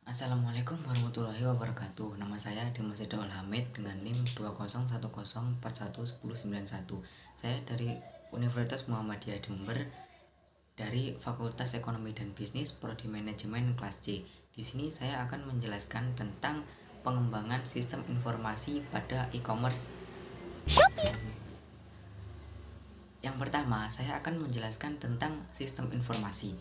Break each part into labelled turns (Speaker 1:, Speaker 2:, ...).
Speaker 1: Assalamualaikum warahmatullahi wabarakatuh. Nama saya Dimas Ridhoal Hamid dengan NIM 20104111091. Saya dari Universitas Muhammadiyah Jember dari Fakultas Ekonomi dan Bisnis Prodi Manajemen kelas C. Di sini saya akan menjelaskan tentang pengembangan sistem informasi pada e-commerce. Yang pertama, saya akan menjelaskan tentang sistem informasi.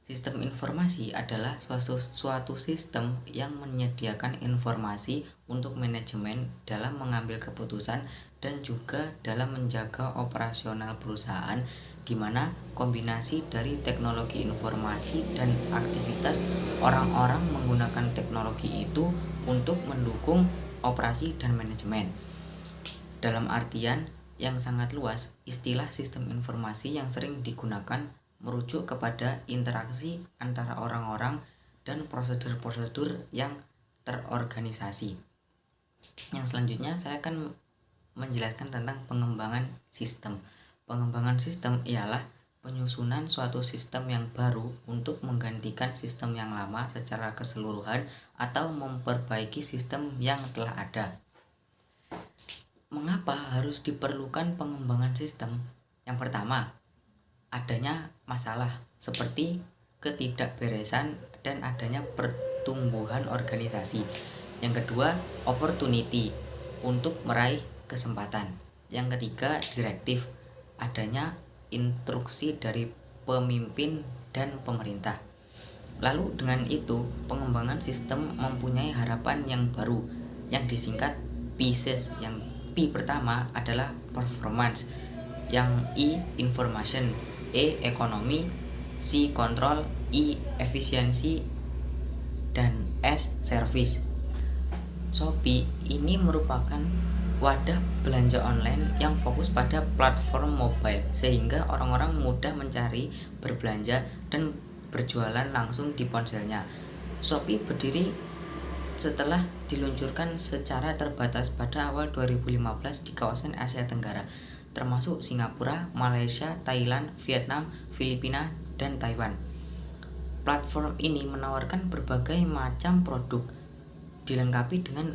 Speaker 1: Sistem informasi adalah suatu sistem yang menyediakan informasi untuk manajemen dalam mengambil keputusan dan juga dalam menjaga operasional perusahaan, di mana kombinasi dari teknologi informasi dan aktivitas orang-orang menggunakan teknologi itu untuk mendukung operasi dan manajemen. Dalam artian yang sangat luas, istilah sistem informasi yang sering digunakan merujuk kepada interaksi antara orang-orang dan prosedur-prosedur yang terorganisasi. Yang selanjutnya saya akan menjelaskan tentang pengembangan sistem. Pengembangan sistem ialah penyusunan suatu sistem yang baru untuk menggantikan sistem yang lama secara keseluruhan atau memperbaiki sistem yang telah ada. Mengapa harus diperlukan pengembangan sistem? Yang pertama, adanya masalah seperti ketidakberesan dan adanya pertumbuhan organisasi. Yang kedua, opportunity untuk meraih kesempatan. Yang ketiga, direktif, adanya instruksi dari pemimpin dan pemerintah. Lalu dengan itu, pengembangan sistem mempunyai harapan yang baru yang disingkat PISES. Yang P pertama adalah performance, yang I information, E ekonomi, C control, I efisiensi, dan S service. Shopee ini merupakan wadah belanja online yang fokus pada platform mobile sehingga orang-orang mudah mencari, berbelanja, dan berjualan langsung di ponselnya. Shopee berdiri setelah diluncurkan secara terbatas pada awal 2015 di kawasan Asia Tenggara, termasuk Singapura, Malaysia, Thailand, Vietnam, Filipina, dan Taiwan. Platform ini menawarkan berbagai macam produk, dilengkapi dengan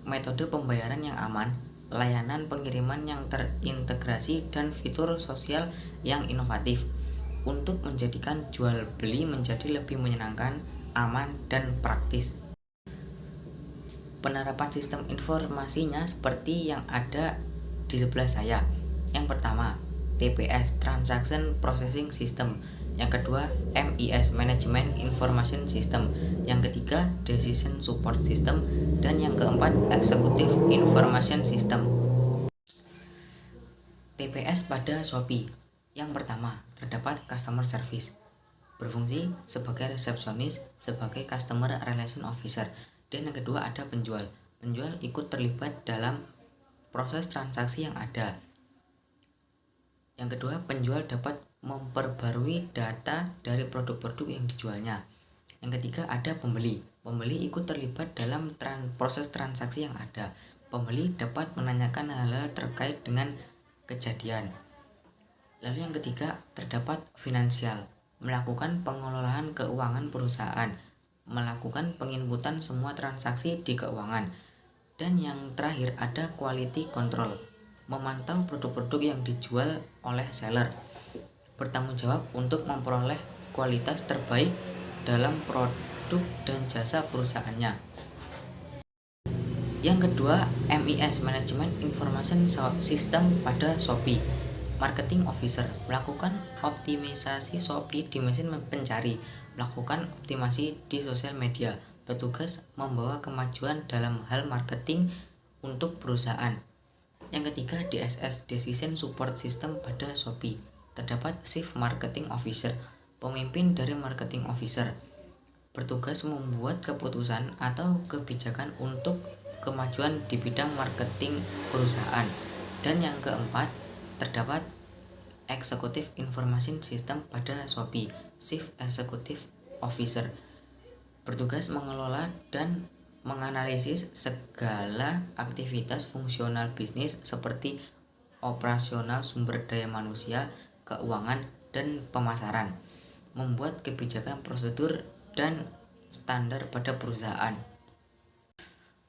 Speaker 1: metode pembayaran yang aman, layanan pengiriman yang terintegrasi, dan fitur sosial yang inovatif untuk menjadikan jual beli menjadi lebih menyenangkan, aman, dan praktis. Penerapan sistem informasinya seperti yang ada di sebelah saya. Yang pertama, TPS Transaction Processing System. Yang kedua, MIS Management Information System. Yang ketiga, Decision Support System. Dan yang keempat, Executive Information System. TPS pada Shopee. Yang pertama, terdapat Customer Service, berfungsi sebagai resepsionis, sebagai Customer Relation Officer. Dan yang kedua ada penjual. Penjual ikut terlibat dalam proses transaksi yang ada. Yang kedua, penjual dapat memperbarui data dari produk-produk yang dijualnya. Yang ketiga ada pembeli. Pembeli ikut terlibat dalam proses transaksi yang ada. Pembeli dapat menanyakan hal-hal terkait dengan kejadian. Lalu yang ketiga, terdapat finansial, melakukan pengelolaan keuangan perusahaan, melakukan penginputan semua transaksi di keuangan. Dan yang terakhir ada quality control, memantau produk-produk yang dijual oleh seller, bertanggung jawab untuk memperoleh kualitas terbaik dalam produk dan jasa perusahaannya. Yang kedua, MIS Management Information System pada Shopee. Marketing Officer melakukan optimisasi Shopee di mesin pencari, melakukan optimasi di sosial media, bertugas membawa kemajuan dalam hal marketing untuk perusahaan. Yang ketiga, DSS Decision Support System pada Shopee. Terdapat Chief Marketing Officer, pemimpin dari Marketing Officer, bertugas membuat keputusan atau kebijakan untuk kemajuan di bidang marketing perusahaan. Dan yang keempat, terdapat Executive Information System pada Shopee, Chief Executive Officer, bertugas mengelola dan menganalisis segala aktivitas fungsional bisnis seperti operasional, sumber daya manusia, keuangan, dan pemasaran, membuat kebijakan prosedur dan standar pada perusahaan.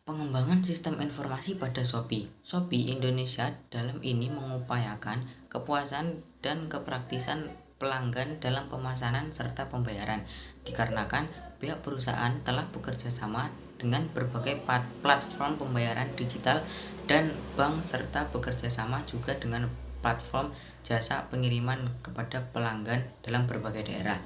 Speaker 1: Pengembangan sistem informasi pada Shopee. Shopee Indonesia dalam ini mengupayakan kepuasan dan kepraktisan pelanggan dalam pemesanan serta pembayaran, dikarenakan pihak perusahaan telah bekerja sama dengan berbagai platform pembayaran digital dan bank, serta bekerja sama juga dengan platform jasa pengiriman kepada pelanggan dalam berbagai daerah.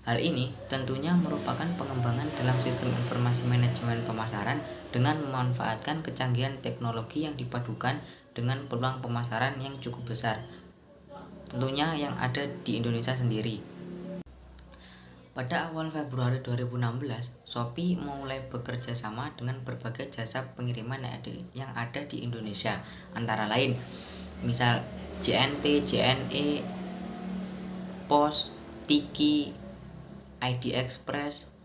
Speaker 1: Hal ini tentunya merupakan pengembangan dalam sistem informasi manajemen pemasaran dengan memanfaatkan kecanggihan teknologi yang dipadukan dengan peluang pemasaran yang cukup besar, tentunya yang ada di Indonesia sendiri. Pada awal Februari 2016, Shopee mulai bekerja sama dengan berbagai jasa pengiriman yang ada di Indonesia, antara lain misal JNT, JNE, Pos, Tiki, ID Express,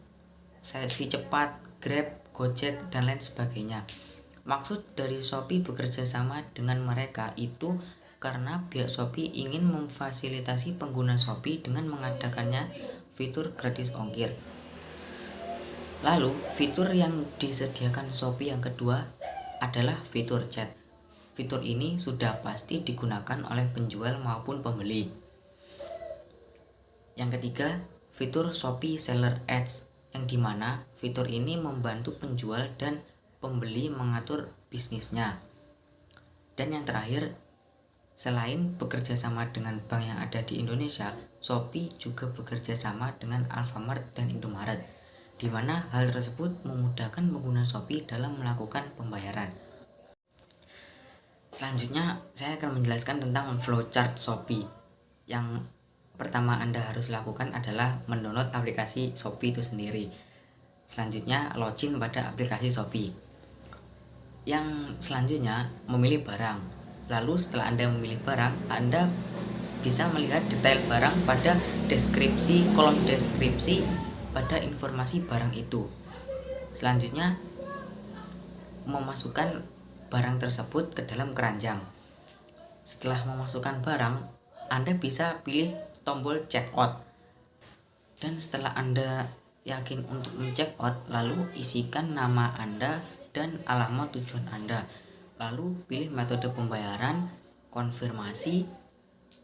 Speaker 1: Sesi Cepat, Grab, Gojek, dan lain sebagainya. Maksud dari Shopee bekerja sama dengan mereka itu karena pihak Shopee ingin memfasilitasi pengguna Shopee dengan mengadakannya fitur gratis ongkir. Lalu, fitur yang disediakan Shopee yang kedua adalah fitur chat. Fitur ini sudah pasti digunakan oleh penjual maupun pembeli. Yang ketiga, fitur Shopee Seller Ads, yang dimana fitur ini membantu penjual dan pembeli mengatur bisnisnya. Dan yang terakhir, selain bekerja sama dengan bank yang ada di Indonesia, Shopee juga bekerja sama dengan Alfamart dan Indomaret, di mana hal tersebut memudahkan pengguna Shopee dalam melakukan pembayaran. Selanjutnya, saya akan menjelaskan tentang flowchart Shopee. Yang pertama Anda harus lakukan adalah mendownload aplikasi Shopee itu sendiri. Selanjutnya, login pada aplikasi Shopee. Yang selanjutnya, memilih barang. Lalu setelah Anda memilih barang, Anda bisa melihat detail barang pada kolom deskripsi pada informasi barang itu. Selanjutnya, memasukkan barang tersebut ke dalam keranjang. Setelah memasukkan barang, Anda bisa pilih tombol check out. Dan setelah Anda yakin untuk men-check out, lalu isikan nama Anda dan alamat tujuan Anda. Lalu pilih metode pembayaran, konfirmasi.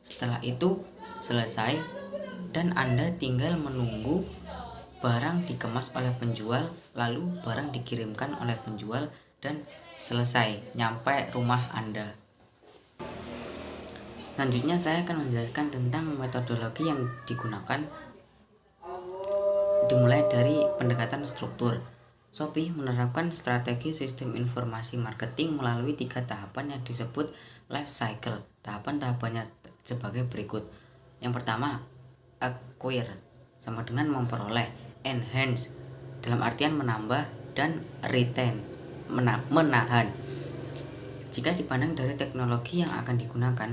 Speaker 1: Setelah itu selesai dan Anda tinggal menunggu barang dikemas oleh penjual, lalu barang dikirimkan oleh penjual dan selesai nyampe rumah Anda. Selanjutnya saya akan menjelaskan tentang metodologi yang digunakan, dimulai dari pendekatan struktur. Shopee menerapkan strategi sistem informasi marketing melalui 3 tahapan yang disebut life cycle. Tahapan-tahapannya sebagai berikut. Yang pertama, acquire, sama dengan memperoleh. Enhance, dalam artian menambah, dan retain, menahan. Jika dipandang dari teknologi yang akan digunakan,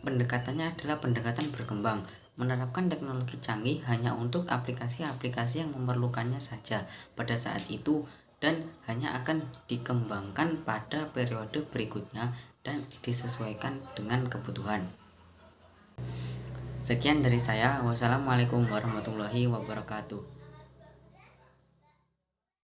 Speaker 1: pendekatannya adalah pendekatan berkembang, menerapkan teknologi canggih hanya untuk aplikasi-aplikasi yang memerlukannya saja pada saat itu dan hanya akan dikembangkan pada periode berikutnya dan disesuaikan dengan kebutuhan. Sekian dari saya. Wassalamualaikum warahmatullahi wabarakatuh.